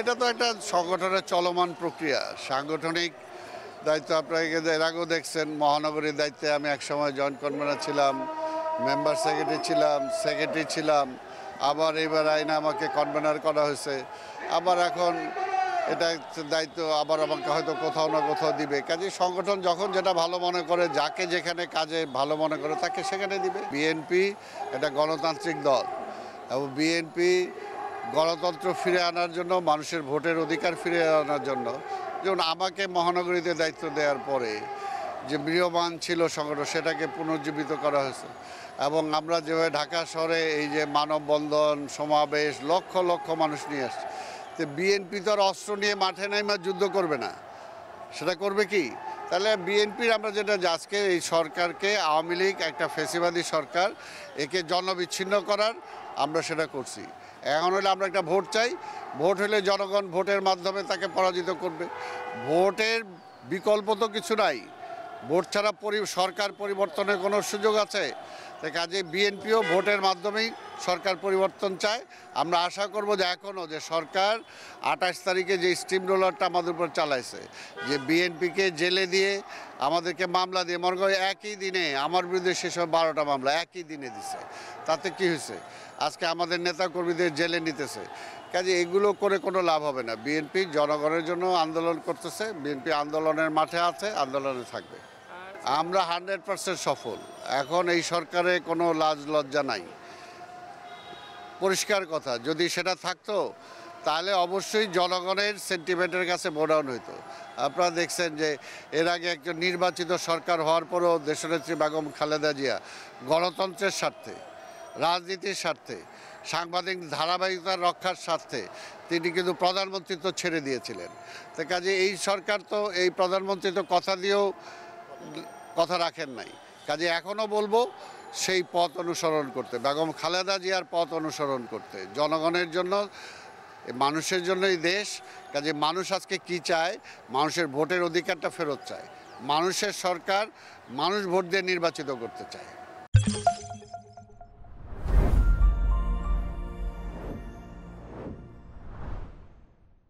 এটা তো একটা সংগঠনের চলমান প্রক্রিয়া। সাংগঠনিক দায়িত্ব আপনাকে এর আগেও দেখছেন, মহানগরীর দায়িত্বে আমি একসময় জয়েন্ট কনভেনর ছিলাম, মেম্বার সেক্রেটারি ছিলাম, আবার এবার আইনে আমাকে কনভেনর করা হয়েছে, আবার এখন এটা দায়িত্ব আবার আমাকে হয়তো কোথাও না কোথাও দিবে। কাজে সংগঠন যখন যেটা ভালো মনে করে, যাকে যেখানে কাজে ভালো মনে করে তাকে সেখানে দিবে। বিএনপি একটা গণতান্ত্রিক দল এবং বিএনপি গণতন্ত্র ফিরে আনার জন্য, মানুষের ভোটের অধিকার ফিরে আনার জন্য, যেমন আমাকে মহানগরীতে দায়িত্ব দেওয়ার পরে যে ম্রিয়মাণ ছিল সংগঠন, সেটাকে পুনর্জীবিত করা হয়েছে। এবং আমরা যেভাবে ঢাকা শহরে এই যে মানববন্ধন সমাবেশ লক্ষ লক্ষ মানুষ নিয়ে আসছে, তো বিএনপি তো আর অস্ত্র নিয়ে মাঠে নাইমা যুদ্ধ করবে না, সেটা করবে কি? তাহলে বিএনপির আমরা যেটা আজকে এই সরকারকে, আওয়ামী লীগ একটা ফেসিবাদী সরকার, একে জনবিচ্ছিন্ন করার আমরা সেটা করছি। এখন হলে আমরা একটা ভোট চাই, ভোট হলে জনগণ ভোটের মাধ্যমে তাকে পরাজিত করবে। ভোটের বিকল্প তো কিছু নাই, ভোট ছাড়া সরকার পরিবর্তনের কোনো সুযোগ আছে? তাই কাজে বিএনপিও ভোটের মাধ্যমেই সরকার পরিবর্তন চায়। আমরা আশা করব যে এখনও যে সরকার 28 তারিখে যে স্টিম রোলারটা আমাদের উপর চালাইছে, যে বিএনপিকে জেলে দিয়ে আমাদেরকে মামলা দিয়ে, মনে করি একই দিনে আমার বিরুদ্ধে সেসব 12টা মামলা একই দিনে দিছে, তাতে কি হয়েছে? আজকে আমাদের নেতাকর্মীদের জেলে নিতেছে। কাজে এগুলো করে কোনো লাভ হবে না। বিএনপি জনগণের জন্য আন্দোলন করতেছে, বিএনপি আন্দোলনের মাঠে আছে, আন্দোলনে থাকবে। আমরা 100% সফল। এখন এই সরকারে কোনো লাজ লজ্জা নাই, পরিষ্কার কথা। যদি সেটা থাকতো তাহলে অবশ্যই জনগণের সেন্টিমেন্টের কাছে বোডাউন হইতো। আপনারা দেখছেন যে এর আগে একজন নির্বাচিত সরকার হওয়ার পরও দেশনেত্রী বেগম খালেদা জিয়া গণতন্ত্রের স্বার্থে, রাজনীতির স্বার্থে, সাংবাদিক ধারাবাহিকতার রক্ষার স্বার্থে তিনি কিন্তু প্রধানমন্ত্রিত্ব ছেড়ে দিয়েছিলেন। তো কাজে এই সরকার তো এই প্রধানমন্ত্রী তো কথা দিয়েও কথা রাখেন নাই। কাজে এখনও বলবো সেই পথ অনুসরণ করতে, বেগম খালেদা জিয়ার পথ অনুসরণ করতে, জনগণের জন্য, মানুষের জন্যই দেশ। কাজে মানুষ আজকে কি চায়? মানুষের ভোটের অধিকারটা ফেরত চায়, মানুষের সরকার, মানুষ ভোট দিয়ে নির্বাচিত করতে চায়।